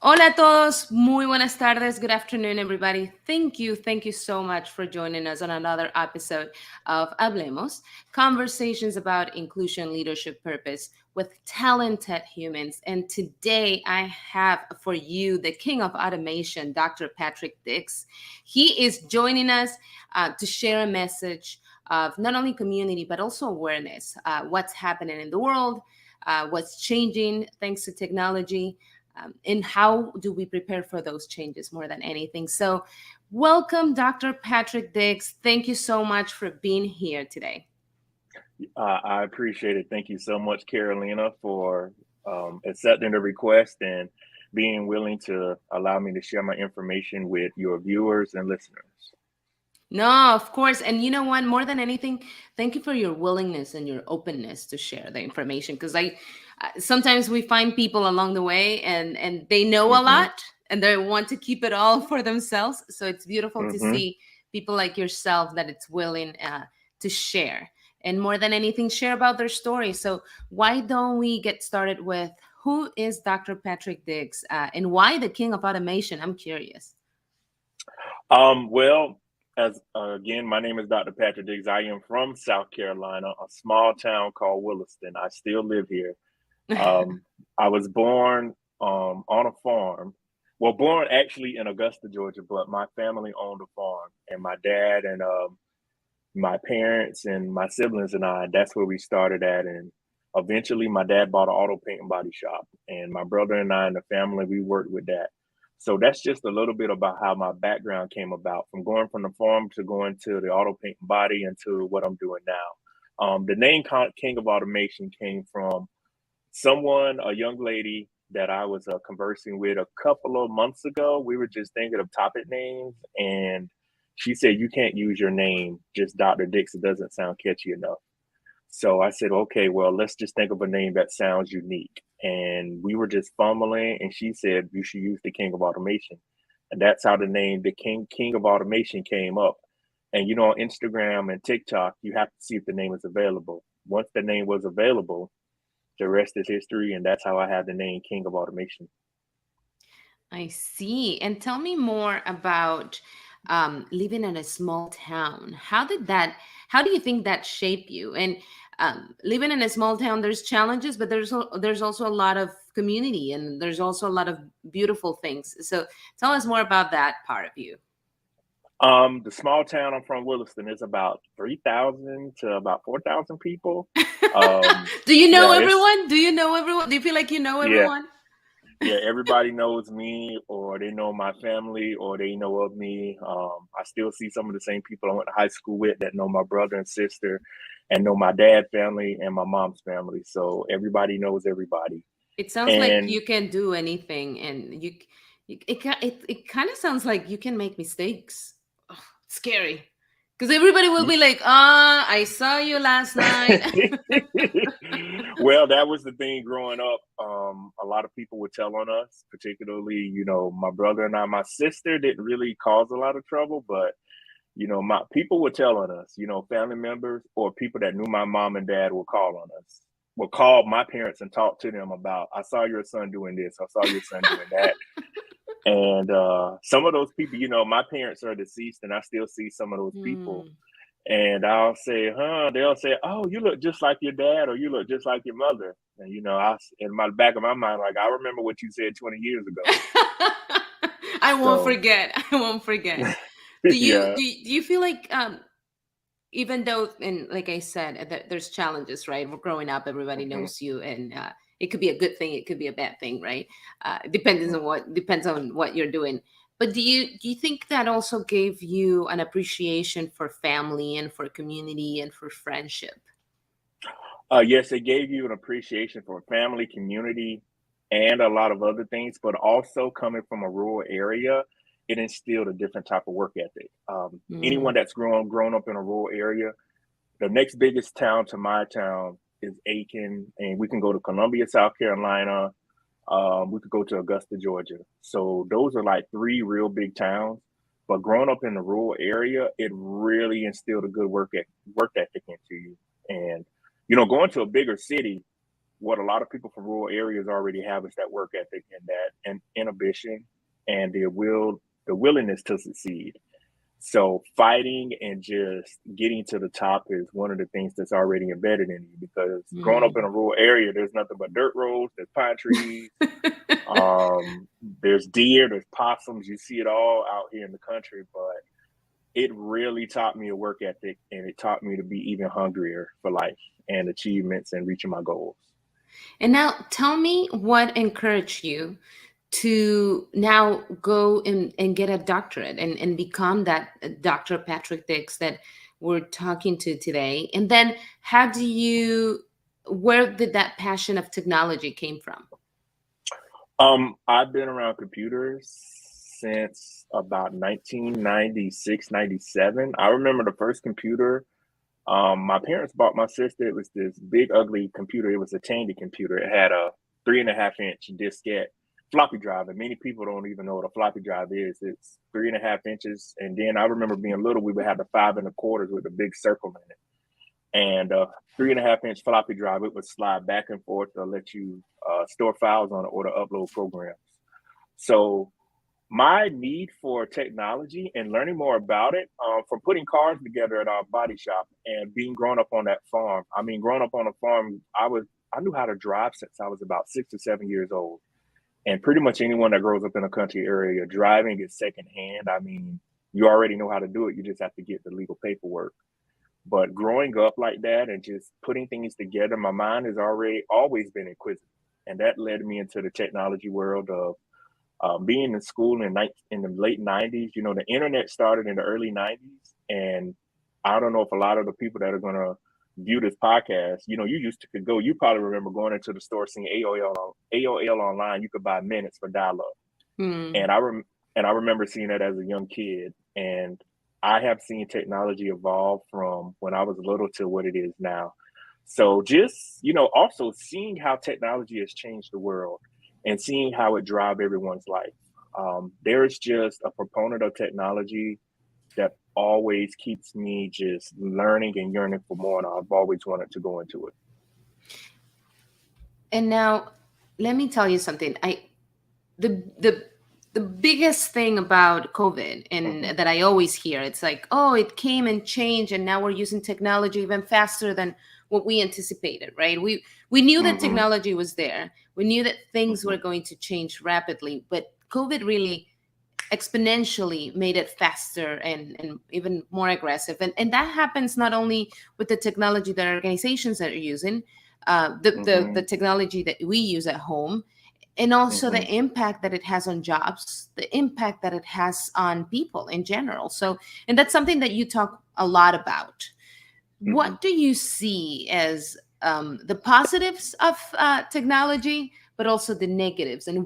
Hola a todos, muy buenas tardes, good afternoon, everybody. Thank you so much for joining us on another episode of Hablemos, conversations about inclusion, leadership, purpose with talented humans. And today I have for you the king of automation, Dr. Patrick Dix. He is joining us to share a message of not only community, but also awareness, what's happening in the world, what's changing thanks to technology, and how do we prepare for those changes more than anything. So welcome, Dr. Patrick Dix. Thank you so much for being here today. I appreciate it. Thank you so much, Carolina, for accepting the request and being willing to allow me to share my information with your viewers and listeners. No, of course. And you know what? More than anything, thank you for your willingness and your openness to share the information. Because I sometimes we find people along the way and they know a hmm lot and they want to keep it all for themselves. So it's beautiful to hmm see people like yourself that it's willing to share. And more than anything, share about their story. So why don't we get started with who is Dr. Patrick Diggs and why the king of automation? I'm curious. well, as again, my name is Dr. Patrick Diggs. I am from South Carolina, a small town called Williston. I still live here. Um, I was born on a farm. Well, born actually in Augusta, Georgia, but my family owned a farm, and my dad and my parents and my siblings and I, that's where we started at. And eventually my dad bought an auto paint and body shop. And my brother and I and the family, we worked with that. So that's just a little bit about how my background came about from going from the farm to going to the auto paint and body into what I'm doing now. The name King of Automation came from someone, a young lady that I was conversing with a couple of months ago. We were just thinking of topic names, and she said, "You can't use your name, just Dr. Dix. It doesn't sound catchy enough." So I said, "Okay, well, let's just think of a name that sounds unique." And we were just fumbling, and she said, "You should use the King of Automation." And that's how the name, the King of Automation, came up. And on Instagram and TikTok, you have to see if the name is available. Once the name was available, the rest is history, and that's how I have the name King of Automation. I see. And tell me more about living in a small town. How do you think that shape you? And living in a small town, there's challenges, but there's also a lot of community and there's also a lot of beautiful things. So tell us more about that part of you. The small town I'm from, Williston, is about 3,000 to about 4,000 people. Do you know Yeah, it's everyone? Do you know everyone? Do you feel like you know yeah, everyone? yeah. Everybody knows me, or they know my family, or they know of me. I still see some of the same people I went to high school with that know my brother and sister, and know my dad family and my mom's family. So everybody knows everybody. It sounds like And you can do anything, and it kind of sounds like you can make mistakes. Ugh, scary, because everybody will be like, "Ah, I saw you last night." well, that was the thing growing up. A lot of people would tell on us, particularly, my brother and I. My sister didn't really cause a lot of trouble, but my people would tell on us. Family members or people that knew my mom and dad would call on us. Would call my parents and talk to them about, I saw your son doing this, I saw your son doing that. And some of those people, my parents are deceased, and I still see some of those people, Hmm. and I'll say, huh? They'll say, oh, you look just like your dad, or you look just like your mother. And in my back of my mind, like, I remember what you said 20 years ago. I won't So forget. I won't forget. Do you yeah. do you, do you feel like even though, and like I said, there's challenges, right? We're growing up, everybody hmm knows you, and it could be a good thing, it could be a bad thing, right? Depends on what you're doing. But do you think that also gave you an appreciation for family and for community and for friendship? Yes, it gave you an appreciation for family, community, and a lot of other things, but also coming from a rural area, it instilled a different type of work ethic. Mm, Anyone that's grown up in a rural area, the next biggest town to my town is Aiken, and we can go to Columbia, South Carolina. We could go to Augusta, Georgia. So those are like three real big towns. But growing up in the rural area, it really instilled a good work ethic into you. And going to a bigger city what a lot of people from rural areas already have is that work ethic and that and inhibition and the willingness to succeed. So fighting and just getting to the top is one of the things that's already embedded in you because growing up in Mm. a rural area, there's nothing but dirt roads, there's pine trees, um, there's deer, there's possums. You see it all out here in the country, but it really taught me a work ethic and it taught me to be even hungrier for life and achievements and reaching my goals. And now tell me what encouraged you to now go and get a doctorate and become that Dr. Patrick Dix that we're talking to today. And then how do you, where did that passion of technology came from? I've been around computers since about 1996, 97. I remember the first computer. My parents bought my sister. It was this big, ugly computer. It was a Tandy computer. It had a 3.5 inch diskette floppy drive, and many people don't even know what a floppy drive is. It's 3.5 inches, and then I remember being little. We would have the 5 1/4s with a big circle in it, and 3.5 inch floppy drive. It would slide back and forth to let you store files on it or to upload programs. So my need for technology and learning more about it from putting cars together at our body shop and being grown up on that farm. I mean, growing up on a farm, I knew how to drive since I was about 6 or 7 years old. And pretty much anyone that grows up in a country area, driving is secondhand. I mean, you already know how to do it. You just have to get the legal paperwork. But growing up like that and just putting things together, my mind has already always been inquisitive, and that led me into the technology world of being in school in the late 90s. You know, the internet started in the early 90s. And I don't know if a lot of the people that are going to view this podcast, you know, you used to could go, you probably remember going into the store, seeing AOL online. You could buy minutes for dial up. Hmm. And I remember seeing that as a young kid. And I have seen technology evolve from when I was little to what it is now. So just, you know, also seeing how technology has changed the world and seeing how it drive everyone's life. There's just a proponent of technology that always keeps me just learning and yearning for more, and I've always wanted to go into it. And now let me tell you something. The biggest thing about COVID and Hmm. that I always hear, it's like, oh, it came and changed, and now we're using technology even faster than what we anticipated, right? We knew that Hmm. technology was there. We knew that things Hmm. were going to change rapidly, but COVID really exponentially made it faster and even more aggressive. And that happens not only with the technology that organizations are using, the Hmm. technology that we use at home, and also the Hmm. impact that it has on jobs, the impact that it has on people in general. So, and that's something that you talk a lot about. Hmm. What do you see as the positives of technology, but also the negatives, and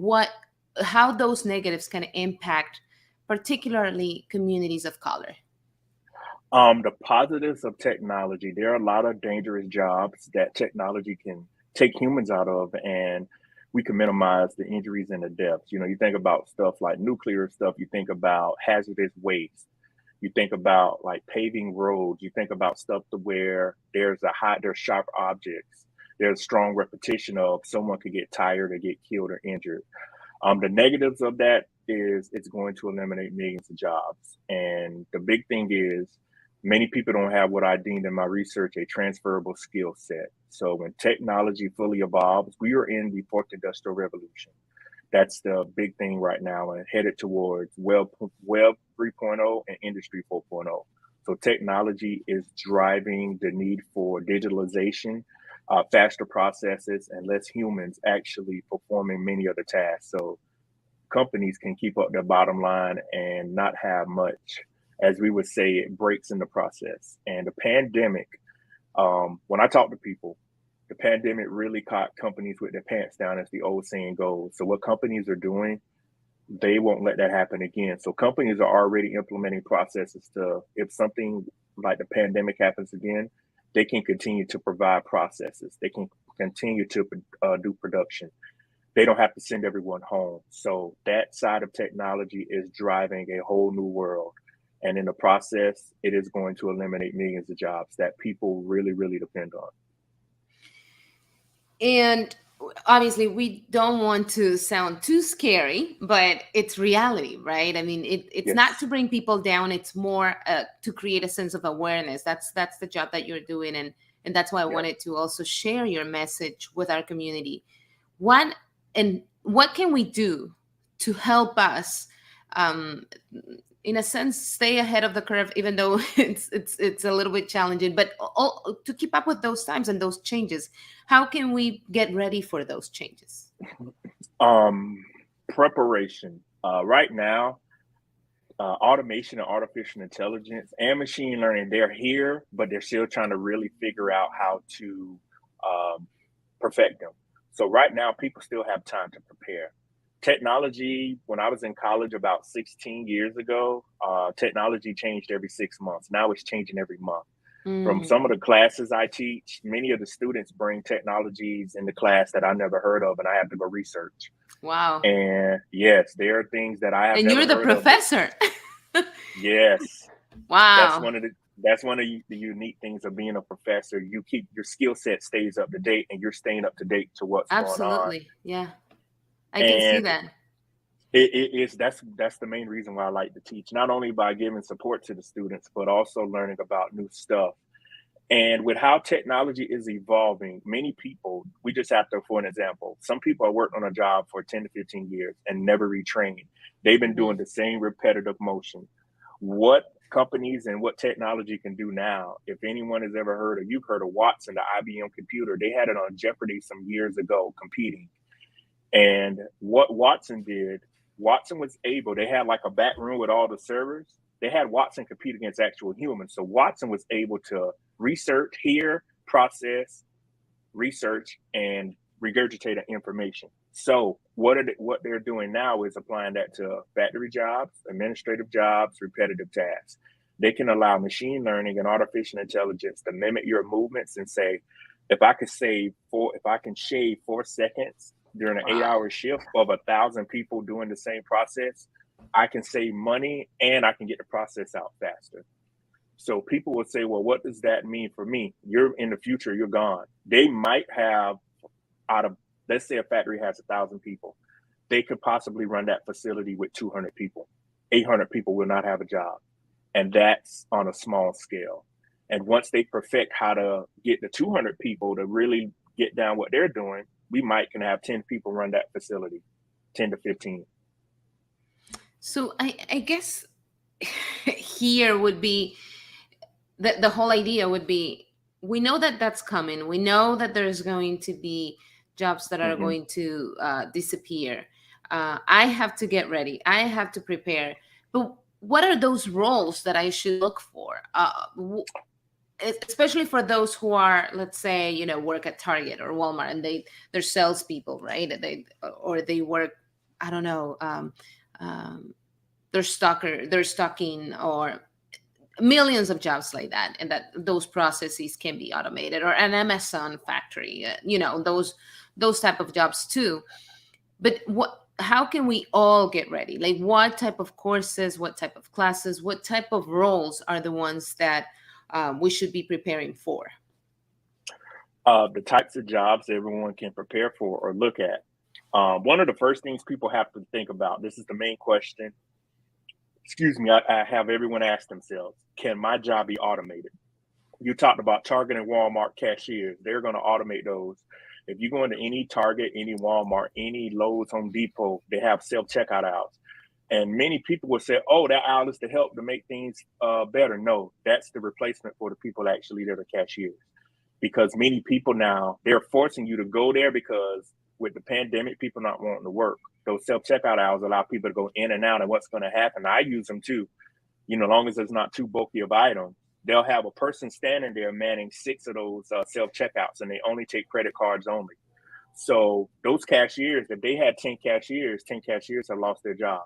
how those negatives can impact, particularly communities of color? The positives of technology, there are a lot of dangerous jobs that technology can take humans out of, and we can minimize the injuries and the deaths. You know, you think about stuff like nuclear stuff, you think about hazardous waste, you think about like paving roads, you think about stuff to where there's sharp objects, there's strong repetition of someone could get tired or get killed or injured. The negatives of that is it's going to eliminate millions of jobs. And the big thing is many people don't have what I deemed in my research a transferable skill set. So when technology fully evolves, we are in the fourth industrial revolution. That's the big thing right now and headed towards web 3.0 and industry 4.0. So technology is driving the need for digitalization, faster processes, and less humans actually performing many of the tasks. So companies can keep up their bottom line and not have much, as we would say, it breaks in the process. And the pandemic, when I talk to people, the pandemic really caught companies with their pants down, as the old saying goes. So what companies are doing, they won't let that happen again. So companies are already implementing processes to, if something like the pandemic happens again, they can continue to provide processes. They can continue to do production. They don't have to send everyone home. So that side of technology is driving a whole new world. And in the process, it is going to eliminate millions of jobs that people really, really depend on. And obviously, we don't want to sound too scary, but it's reality, right? I mean, it's not to Yes. bring people down. It's more to create a sense of awareness. That's the job that you're doing, and that's why I Yeah. wanted to also share your message with our community. What and what can we do to help us, um, in a sense, stay ahead of the curve, even though it's a little bit challenging, but to keep up with those times and those changes? How can we get ready for those changes? Um, Preparation. Right now, automation and artificial intelligence and machine learning, they're here, but they're still trying to really figure out how to um, perfect them. So right now, people still have time to prepare. Technology, when I was in college about 16 years ago, technology changed every 6 months. Now it's changing every month. From Mm, some of the classes I teach, many of the students bring technologies in the class that I never heard of, and I have to go research. wow. And yes, there are things that I have And you're never the heard of that, professor. yes, that's Wow. one of the unique things of being a professor. You keep your skill set stays up to date, and you're staying up to date to what's going on. Absolutely. Yeah. I can see And that. it is that's the main reason why I like to teach, not only by giving support to the students, but also learning about new stuff. And with how technology is evolving, many people, we just have to, for an example, some people have worked on a job for 10 to 15 years and never retrained. They've been doing Mhm. the same repetitive motion. What companies and what technology can do now, if anyone has ever heard of, you've heard of Watson, the IBM computer, they had it on Jeopardy some years ago competing. And what Watson did, Watson was able, they had like a back room with all the servers. They had Watson compete against actual humans. So Watson was able to research, hear, process, research, and regurgitate the information. So what they're doing now is applying that to factory jobs, administrative jobs, repetitive tasks. They can allow machine learning and artificial intelligence to mimic your movements and say, if I can shave 4 seconds during an eight Wow. hour shift of 1,000 people doing the same process, I can save money and I can get the process out faster. So people will say, well, what does that mean for me? You're in the future, you're gone. They might have out of, let's say a factory has 1,000 people. They could possibly run that facility with 200 people. 800 people will not have a job. And that's on a small scale. And once they perfect how to get the 200 people to really get down what they're doing, we might can have 10 people run that facility, 10 to 15. So I guess here would be the whole idea would be, we know that that's coming. We know that there's going to be jobs that are Mm-hmm. going to disappear. I have to get ready. I have to prepare. But what are those roles that I should look for? Especially for those who are, let's say, work at Target or Walmart, and they're salespeople, right? Or they work, I don't know, um, they're stocking, or millions of jobs like that, and that those processes can be automated, or an Amazon factory, those type of jobs too. But how can we all get ready? Like, what type of courses, what type of classes, what type of roles are the ones that we should be preparing for? The types of jobs everyone can prepare for or look at. One of the first things people have to think about, this is the main question, excuse me, I have everyone ask themselves, can my job be automated? You talked about Target and Walmart cashiers. They're going to automate those. If you go into any Target, any Walmart, any Lowe's, Home Depot, they have self checkout aisles. And many people will say, oh, that aisle is to help to make things better. No, that's the replacement for the people actually that are cashiers. Because many people now, they're forcing you to go there because with the pandemic, people not wanting to work. Those self checkout aisles allow people to go in and out. And what's going to happen? I use them too. Long as it's not too bulky of items, they'll have a person standing there manning 6 of those self checkouts, and they only take credit cards only. So those cashiers, if they had 10 cashiers have lost their job.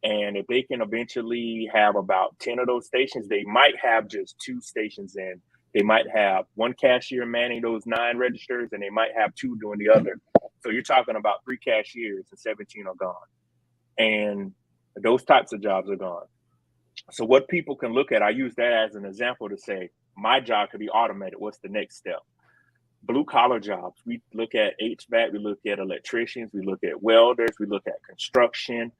And if they can eventually have about 10 of those stations, they might have just 2 stations in. They might have one cashier manning those 9 registers, and they might have 2 doing the other. So you're talking about 3 cashiers and 17 are gone. And those types of jobs are gone. So what people can look at, I use that as an example to say, my job could be automated. What's the next step? blue collar jobs. We look at HVAC, we look at electricians, we look at welders, we look at construction,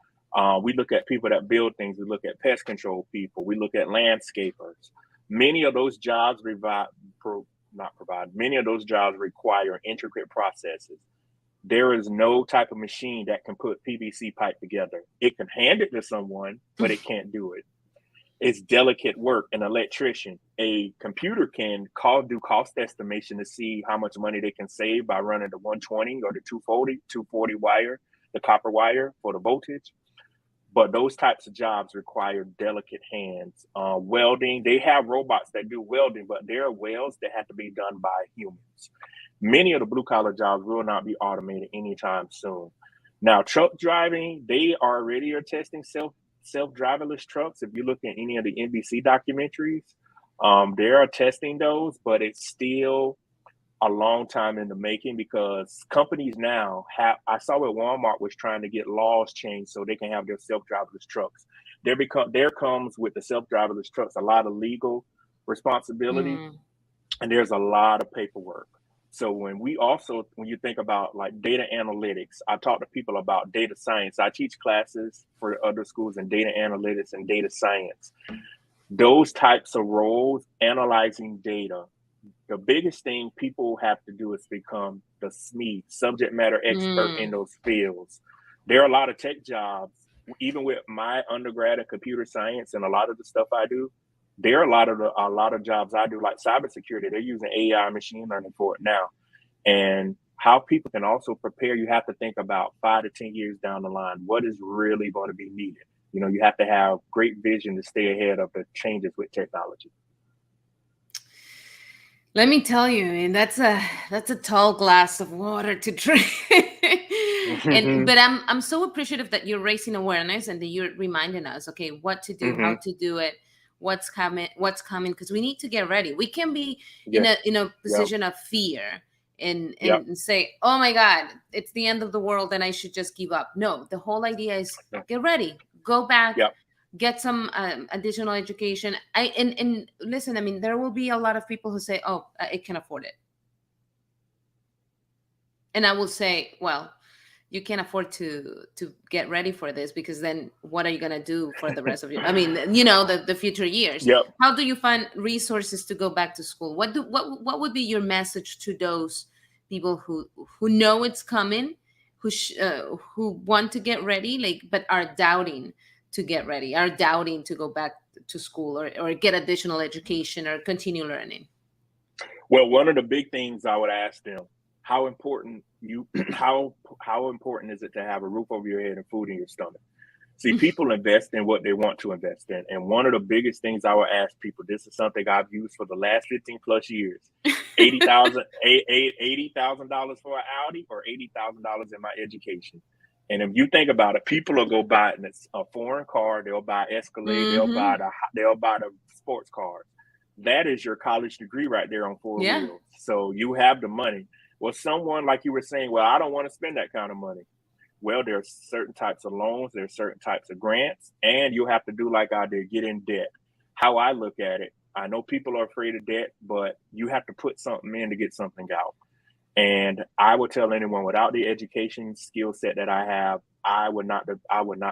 we look at people that build things, we look at pest control people, we look at landscapers. Many of those jobs many of those jobs require intricate processes. There is no type of machine that can put PVC pipe together. It can hand it to someone, but it can't do it. It's delicate work. An electrician, a computer can do cost estimation to see how much money they can save by running the 120 or the 240 wire, the copper wire for the voltage. But those types of jobs require delicate hands. Welding, they have robots that do welding, but there are welds that have to be done by humans. Many of the blue collar jobs will not be automated anytime soon. Now, truck driving, they already are testing self-driverless trucks. If you look at any of the NBC documentaries, they are testing those, but it's still a long time in the making because companies now I saw where Walmart was trying to get laws changed so they can have their self-driverless trucks. There comes with the self-driverless trucks a lot of legal responsibility, and there's a lot of paperwork. So when you think about like data analytics, I talk to people about data science. I teach classes for other schools in data analytics and data science. Those types of roles, analyzing data, the biggest thing people have to do is become the SME, subject matter expert in those fields. There are a lot of tech jobs, even with my undergrad in computer science and a lot of the stuff I do. There are a lot of jobs I do, like cybersecurity. They're using AI machine learning for it now. And how people can also prepare, you have to think about 5 to 10 years down the line, what is really going to be needed. You have to have great vision to stay ahead of the changes with technology. Let me tell you, and that's a tall glass of water to drink. But I'm so appreciative that you're raising awareness and that you're reminding us, okay, what to do, how to do it, what's coming, because we need to get ready. We can be in a position of fear and say, oh my God, it's the end of the world and I should just give up. No, the whole idea is get ready, go back. Get some additional education. And listen, I mean, there will be a lot of people who say, oh, I can afford it. And I will say, well, you can't afford to get ready for this, because then what are you going to do for the rest of your, I mean, the future years. How do you find resources to go back to school? What would be your message to those people who know it's coming, who want to get ready, but are doubting to get ready, are doubting to go back to school or get additional education or continue learning? Well, one of the big things I would ask them, how important is it to have a roof over your head and food in your stomach? See, people invest in what they want to invest in. And one of the biggest things I would ask people, this is something I've used for the last 15 plus years, $80,000 for an Audi or $80,000 in my education. And if you think about it, people will go buy a foreign car, they'll buy Escalade, they'll buy the sports cars. That is your college degree right there on four wheels. So you have the money. Well, someone like you were saying, well, I don't want to spend that kind of money. Well, there's certain types of loans, there's certain types of grants, and you have to do like I did, get in debt. How I look at it, I know people are afraid of debt, but you have to put something in to get something out. And I would tell anyone, without the education skill set that I have, I would not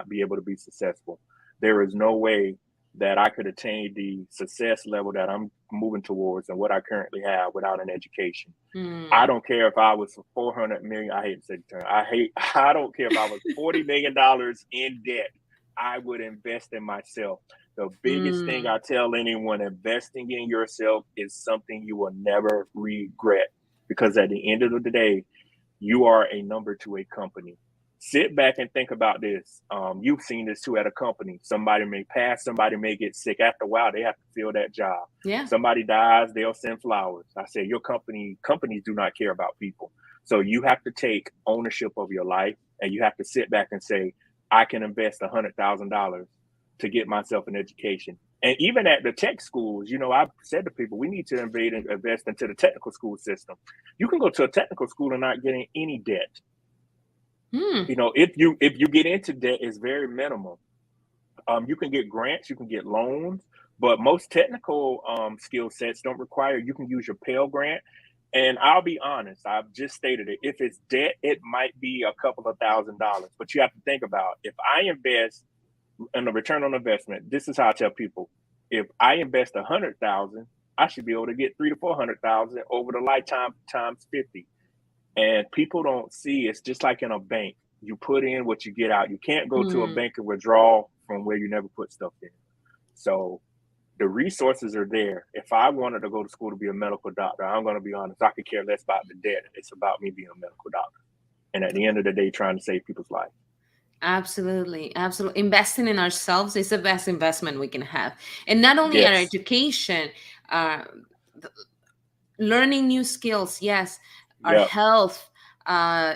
be able to be successful. There is no way that I could attain the success level that I'm moving towards and what I currently have without an education. I don't care if I was $400 million. I hate to say the term. I don't care if I was $40 million in debt. I would invest in myself. The biggest thing I tell anyone, investing in yourself is something you will never regret, because at the end of the day, you are a number to a company. Sit back and think about this. You've seen this too at a company. Somebody may pass, somebody may get sick. After a while, they have to fill that job. Somebody dies, they'll send flowers. I say companies do not care about people. So you have to take ownership of your life, and you have to sit back and say, I can invest $100,000 to get myself an education. And even at the tech schools, I've said to people, we need to invest into the technical school system. You can go to a technical school and not get any debt. If you get into debt, it's very minimal. You can get grants, you can get loans, but most technical skill sets don't require. You can use your Pell Grant. And I'll be honest, I've just stated it. If it's debt, it might be a couple of $1,000s. But you have to think about, if I invest in the return on investment, this is how I tell people: if I invest 100,000, I should be able to get 300 to 400,000 over the lifetime times 50. And people don't see, it's just like in a bank. You put in what you get out. You can't go to a Mm. bank and withdraw from where you never put stuff in. So the resources are there. If I wanted to go to school to be a medical doctor, I'm going to be honest, I could care less about the debt. It's about me being a medical doctor. And at the end of the day, trying to save people's lives. Absolutely, absolutely. Investing in ourselves is the best investment we can have, and not only our Yes. education, uh, th- learning new skills. Yes, our Yep. health,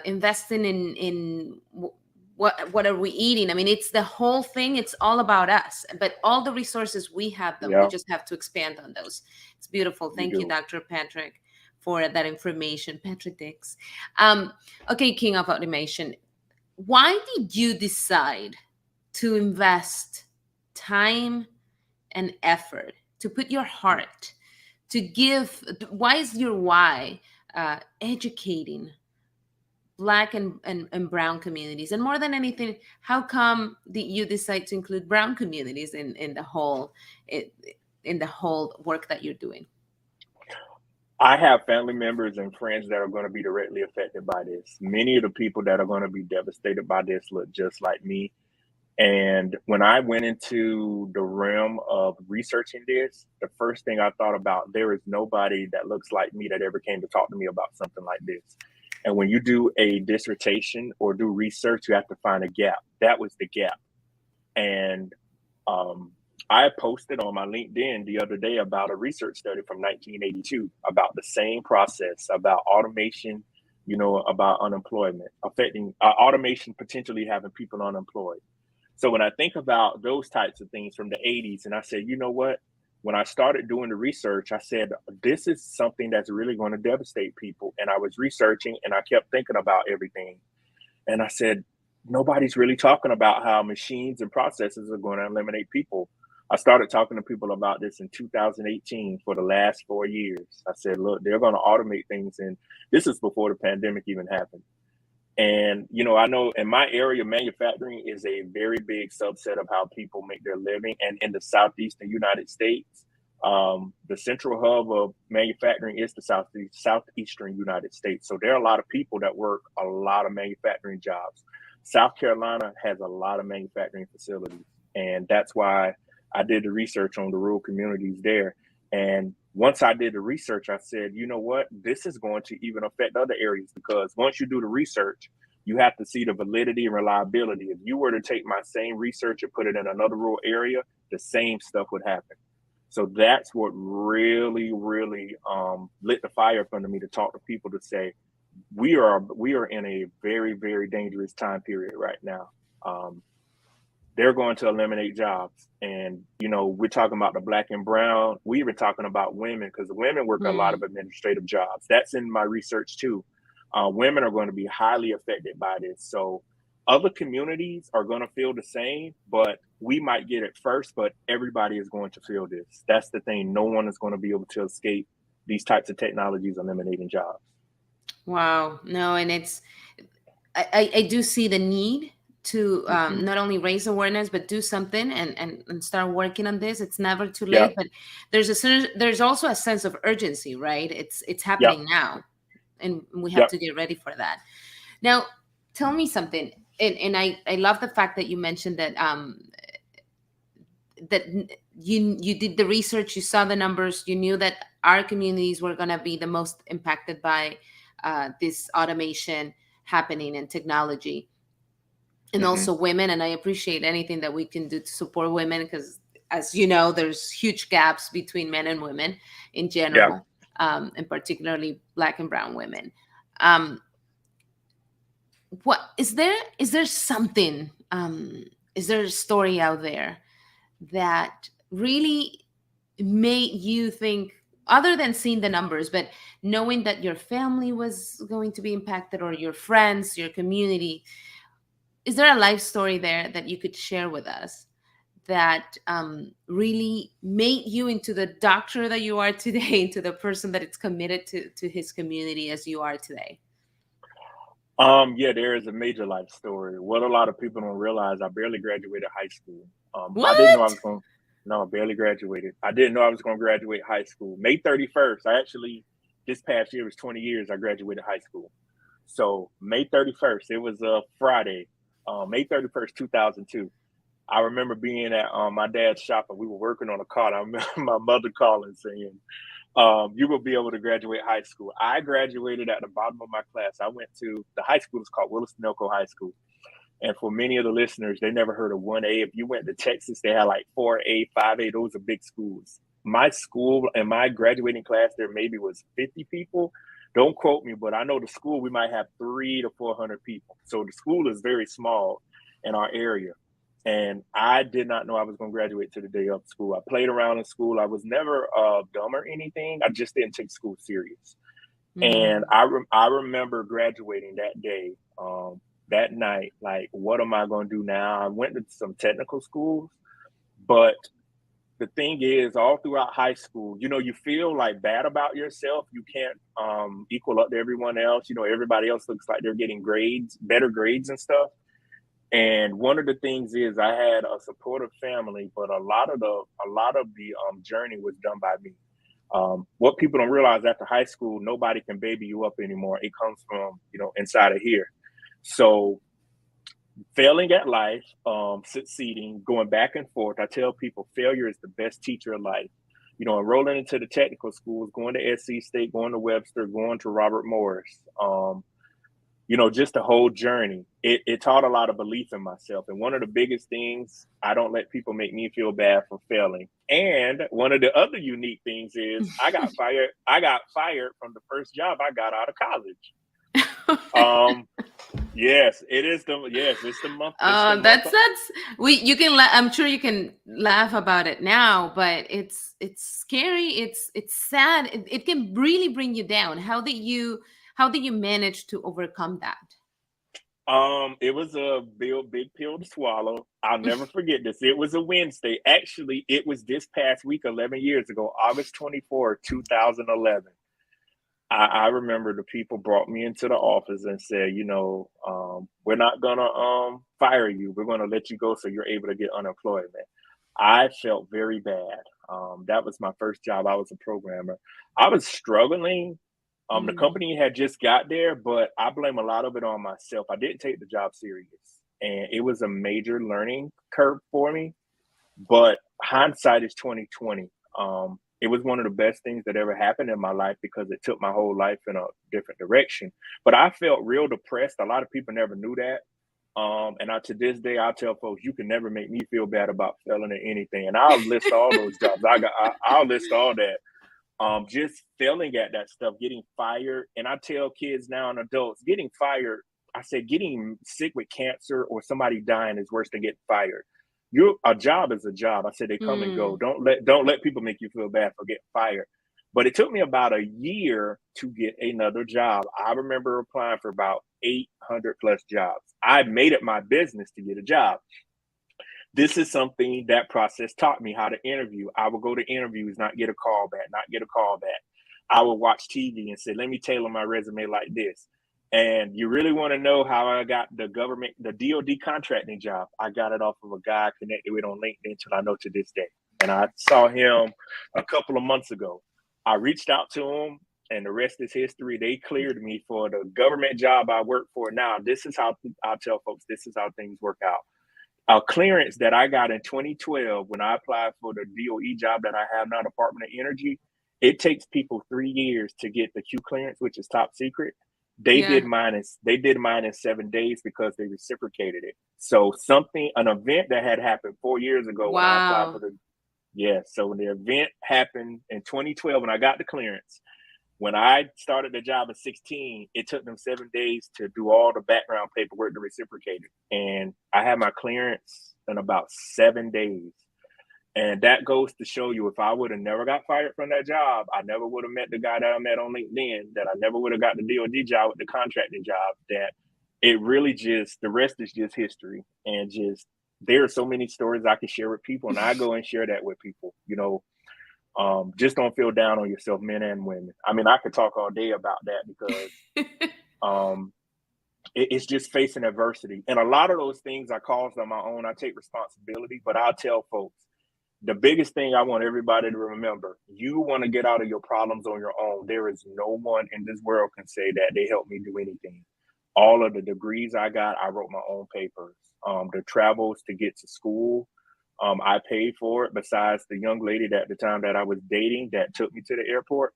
investing in what are we eating. I mean, it's the whole thing. It's all about us. But all the resources we have them. We Yep. just have to expand on those. It's beautiful. We Thank you, do. Dr. Patrick, for that information. Patrick Dix. Okay, King of Automation, why did you decide to invest time and effort, to put your heart, to give? Why is your why educating Black and brown communities? And more than anything, how come did you decide to include brown communities in the whole in the whole work that you're doing? I have family members and friends that are going to be directly affected by this. Many of the people that are going to be devastated by this look just like me. And when I went into the realm of researching this, the first thing I thought about, there is nobody that looks like me that ever came to talk to me about something like this. And when you do a dissertation or do research, you have to find a gap. That was the gap. And um, I posted on my LinkedIn the other day about a research study from 1982 about the same process, about automation, about unemployment, affecting automation potentially having people unemployed. So when I think about those types of things from the 80s, and I said, you know what? When I started doing the research, I said, this is something that's really going to devastate people. And I was researching and I kept thinking about everything. And I said, nobody's really talking about how machines and processes are going to eliminate people. I started talking to people about this in 2018 for the last 4 years. I said, look, they're going to automate things. And this is before the pandemic even happened. And, I know in my area, manufacturing is a very big subset of how people make their living. And in the Southeastern United States, the central hub of manufacturing is the Southeastern United States. So there are a lot of people that work a lot of manufacturing jobs. South Carolina has a lot of manufacturing facilities. And that's why I did the research on the rural communities there. And once I did the research, I said, you know what? This is going to even affect other areas because once you do the research, you have to see the validity and reliability. If you were to take my same research and put it in another rural area, the same stuff would happen. So that's what really, really lit the fire under me to talk to people to say, we are in a very, very dangerous time period right now. Um, they're going to eliminate jobs. And, we're talking about the Black and brown. We even talking about women because women work a lot of Mm. administrative jobs. That's in my research too. Women are going to be highly affected by this. So other communities are going to feel the same, but we might get it first, but everybody is going to feel this. That's the thing. No one is going to be able to escape these types of technologies eliminating jobs. Wow. No, and I do see the need to Hmm. not only raise awareness but do something and start working on this. It's never too late, Yep. but there's also a sense of urgency, right? It's Yep. happening now, and we have Yep. to get ready for that. Now, tell me something, and I love the fact that you mentioned that you did the research, you saw the numbers, you knew that our communities were going to be the most impacted by this automation happening and technology, and Hmm. also women. And I appreciate anything that we can do to support women because, as you know, there's huge gaps between men and women in Yep. general, and particularly Black and brown women. um, what is there something, is there a story out there that really made you think, other than seeing the numbers, but knowing that your family was going to be impacted, or your friends, your community? Is there a life story there that you could share with us that really made you into the doctor that you are today, into the person that is committed to his community as you are today? Yeah, there is a major life story. What a lot of people don't realize, I barely graduated high school. I didn't know I What? was going. No, I barely graduated. I didn't know I was going to graduate high school. May 31st. I actually this past year was 20 years. I graduated high school. So May 31st. It was a Friday. May 31st, 2002. I remember being at my dad's shop and we were working on a car. I remember my mother calling saying, you will be able to graduate high school. I graduated at the bottom of my class. I went to the high school, it's called Williston-Elko High School. And for many of the listeners, they never heard of 1A. If you went to Texas, they had like 4A, 5A. Those are big schools. My school and my graduating class there maybe was 50 people. Don't quote me, but I know the school, we might have 300 to 400 people. So the school is very small in our area. And I did not know I was going to graduate to the day of school. I played around in school. I was never dumb or anything. I just didn't take school serious. And Mm. I remember graduating that day, that night. Like, what am I going to do now? I went to some technical schools, but the thing is, all throughout high school, you know, you feel like bad about yourself. You can't equal up to everyone else. You know, everybody else looks like they're getting grades, better grades and stuff. And one of the things is I had a supportive family, but a lot of the journey was done by me. What people don't realize after high school, nobody can baby you up anymore. It comes from, you know, inside of here. So failing at life, succeeding, going back and forth, I tell people failure is the best teacher of life. You know, enrolling into the technical schools, going to SC State, going to Webster, going to Robert Morris, you know, just the whole journey. It taught a lot of belief in myself. And one of the biggest things, I don't let people make me feel bad for failing. And one of the other unique things is I got fired. I got fired from the first job I got out of college. Um, yes, it's the month. It's the month. That's we you can I'm sure you can laugh about it now, but it's scary, it's sad, it can really bring you down. How did you manage to overcome that? It was a big pill to swallow. I'll never forget this. It was a Wednesday. Actually, it was this past week, 11 years ago, August 24, 2011. I remember the people brought me into the office and said, you know, we're not gonna fire you. We're gonna let you go so you're able to get unemployment. I felt very bad. That was my first job. I was a programmer. I was struggling. The Mm. company had just got there, but I blame a lot of it on myself. I didn't take the job serious, and it was a major learning curve for me. But hindsight is 2020. It was one of the best things that ever happened in my life because it took my whole life in a different direction. But I felt real depressed. A lot of people never knew that. And to this day, I tell folks, you can never make me feel bad about failing at anything. And I'll list all those jobs. I'll list all that. Just failing at that stuff, getting fired. And I tell kids now and adults, getting fired, I said getting sick with cancer or somebody dying is worse than getting fired. A job is a job. I said they come and go. Mm. Don't let people make you feel bad for getting fired. But it took me about a year to get another job. I remember applying for about 800 plus jobs. I made it my business to get a job. This is something that process taught me how to interview. I would go to interviews, not get a call back, not get a call back. I would watch TV and say, let me tailor my resume like this. And you really want to know how I got the government, the DOD contracting job? I got it off of a guy I connected with on LinkedIn till I know to this day. And I saw him a couple of months ago. I reached out to him, and the rest is history. They cleared me for the government job I work for now. This is how I tell folks, this is how things work out. A clearance that I got in 2012 when I applied for the DOE job that I have now, Department of Energy. It takes people 3 years to get the Q clearance, which is top secret. They did Yeah. mine in 7 days because they reciprocated it. So an event that had happened 4 years ago when I applied for Wow. the, yeah. So when the event happened in 2012 when I got the clearance, when I started the job at 16, it took them 7 days to do all the background paperwork to reciprocate it. And I had my clearance in about 7 days. And that goes to show you if I would have never got fired from that job, I never would have met the guy that I met on LinkedIn, that I never would have got the DOD job with the contracting job, that it really just, the rest is just history. And just there are so many stories I can share with people, and I go and share that with people. Just don't feel down on yourself, men and women. I mean, I could talk all day about that because um, it's just facing adversity. And a lot of those things I caused on my own. I take responsibility, but I'll tell folks the biggest thing I want everybody to remember: you want to get out of your problems on your own. There is no one in this world can say that they helped me do anything. All of the degrees I got, I wrote my own papers. The travels to get to school, I paid for it. Besides the young lady that at the time that I was dating that took me to the airport,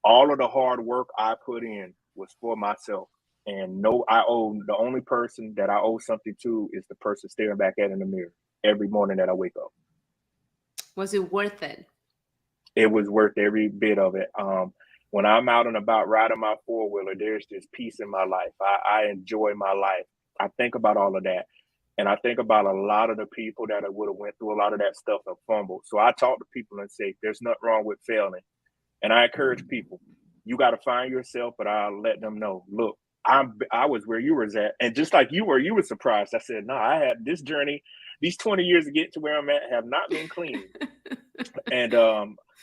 all of the hard work I put in was for myself. And no, I owe the only person that I owe something to is the person staring back at in the mirror every morning that I wake up. Was it worth it? It was worth every bit of it. When I'm out and about riding my four wheeler, there's just peace in my life. I enjoy my life. I think about all of that. And I think about a lot of the people that would have went through a lot of that stuff and fumbled. So I talk to people and say, there's nothing wrong with failing. And I encourage people, you got to find yourself, but I'll let them know, look, I was where you was at. And just like you were surprised. I said, no, I had this journey, these 20 years to get to where I'm at have not been clean. And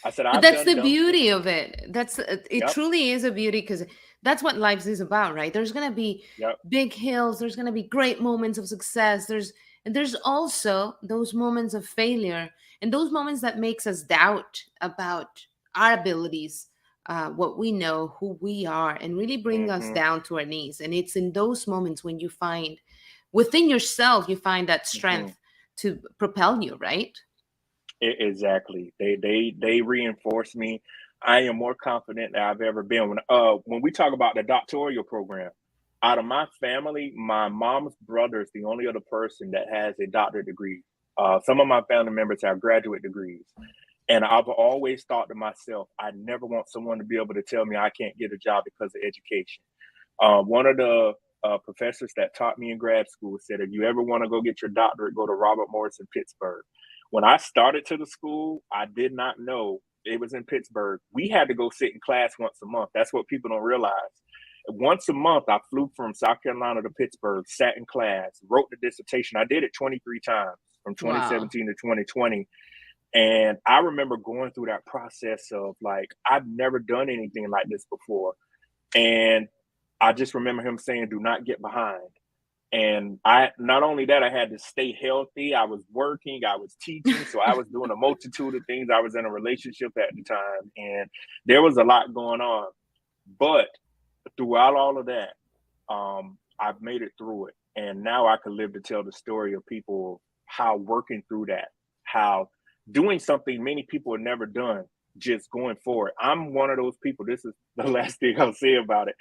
I said, But I've that's done the dumb beauty things. of it. That's it. Yep, Truly is a beauty because that's what life is about, right? There's gonna be yep. big hills. There's gonna be great moments of success. There's also those moments of failure and those moments that makes us doubt about our abilities, what we know, who we are, and really bring us Hmm. down to our knees. And it's in those moments when you find within yourself, you find that Hmm. strength to propel you, right? Exactly. They reinforce me. I am more confident than I've ever been. When we talk about the doctoral program, out of my family, my mom's brother is the only other person that has a doctorate degree. Some of my family members have graduate degrees. And I've always thought to myself, I never want someone to be able to tell me I can't get a job because of education. One of the professors that taught me in grad school said, if you ever want to go get your doctorate, go to Robert Morris in Pittsburgh. When I started to the school, I did not know it was in Pittsburgh. We had to go sit in class once a month. That's what people don't realize. Once a month, I flew from South Carolina to Pittsburgh, sat in class, wrote the dissertation. I did it 23 times from Wow. 2017 to 2020. And I remember going through that process of like, I've never done anything like this before. And I just remember him saying, do not get behind. And I not only that, I had to stay healthy. I was working, I was teaching, so I was doing a multitude of things. I was in a relationship at the time, and there was a lot going on. But throughout all of that, I've made it through it. And now I can live to tell the story of people how working through that, how doing something many people have never done, just going forward. I'm one of those people. This is the last thing I'll say about it.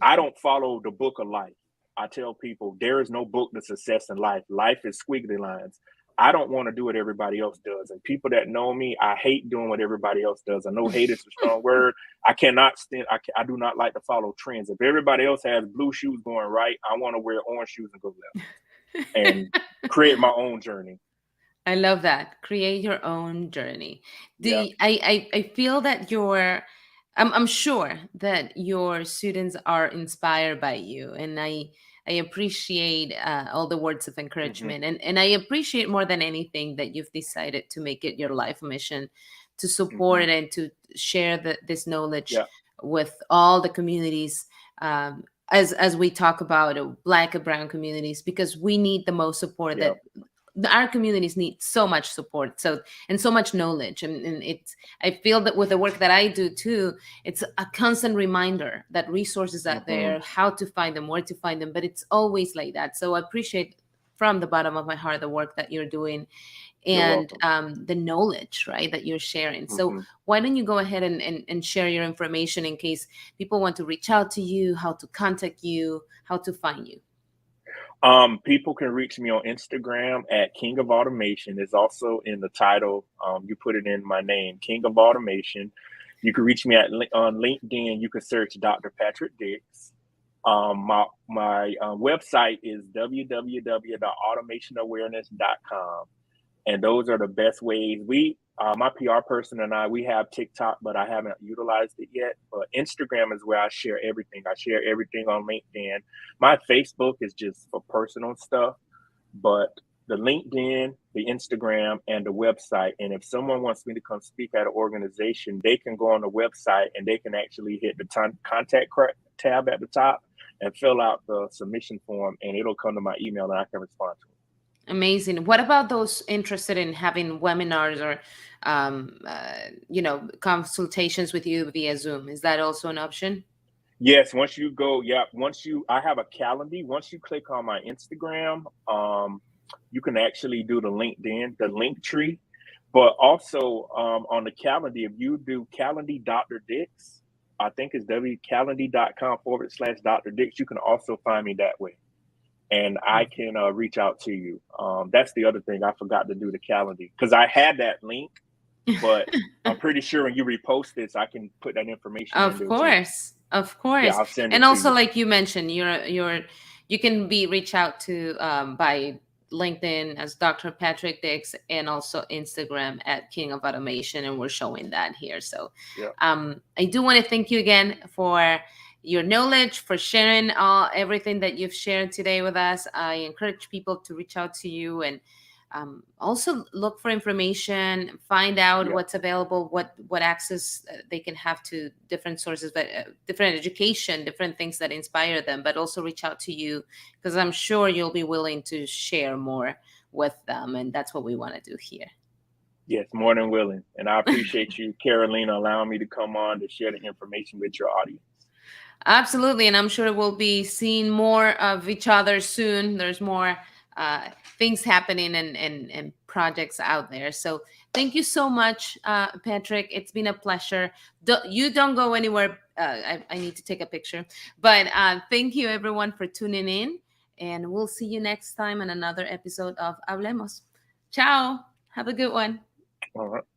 I don't follow the book of life. I tell people there is no book to success in life. Life is squiggly lines. I don't want to do what everybody else does. And people that know me, I hate doing what everybody else does. I know hate is a strong word. I cannot stand, I do not like to follow trends. If everybody else has blue shoes going right, I want to wear orange shoes and go left and create my own journey. I love that. Create your own journey. Yeah. I feel that I'm sure that your students are inspired by you, and I appreciate all the words of Hmm. encouragement, and I appreciate more than anything that you've decided to make it your life mission to Hmm. support and to share this knowledge Yeah. with all the communities. As we talk about Black and Brown communities, because we need the most support Yeah. that our communities need so much support, so and so much knowledge, and it's I feel that with the work that I do too, it's a constant reminder that resources out Hmm. there, how to find them, where to find them, but it's always like that. So I appreciate from the bottom of my heart the work that you're doing You're and welcome. the knowledge, right, that you're sharing. So Hmm. why don't you go ahead and share your information in case people want to reach out to you, how to contact you, how to find you. People can reach me on Instagram at King of Automation. It's also in the title. You put it in my name, King of Automation. You can reach me on LinkedIn. You can search Dr. Patrick Dix. My website is www.automationawareness.com, and those are the best ways. My PR person and I, we have TikTok, but I haven't utilized it yet. But Instagram is where I share everything. I share everything on LinkedIn. My Facebook is just for personal stuff, but the LinkedIn, the Instagram, and the website. And if someone wants me to come speak at an organization, they can go on the website and they can actually hit the contact tab at the top and fill out the submission form, and it'll come to my email and I can respond to it. Amazing. What about those interested in having webinars or, consultations with you via Zoom? Is that also an option? Yes, once you go, I have a Calendly. Once you click on my Instagram, you can actually do the LinkedIn, the link tree. But also on the Calendly, if you do Calendly Dr. Dix, I think it's wcalendly.com/Dr. Dix, you can also find me that way. And I can reach out to you. That's the other thing. I forgot to do the Calendly because I had that link, but I'm pretty sure when you repost this, I can put that information in there Of too. course. Yeah, I'll send it And to also, you. like you mentioned, you can be reached out to by LinkedIn as Dr. Patrick Dix, and also Instagram at King of Automation, and we're showing that here. So Yeah. I do want to thank you again for your knowledge, for sharing everything that you've shared today with us. I encourage people to reach out to you and also look for information, find out Yeah. what's available, what access they can have to different sources, but different education, different things that inspire them, but also reach out to you because I'm sure you'll be willing to share more with them. And that's what we want to do here. Yes, more than willing. And I appreciate you, Carolina, allowing me to come on to share the information with your audience. Absolutely. And I'm sure we'll be seeing more of each other soon. There's more things happening and projects out there. So thank you so much, Patrick. It's been a pleasure. You don't go anywhere. I need to take a picture. But thank you, everyone, for tuning in. And we'll see you next time on another episode of Hablemos. Ciao. Have a good one. All right.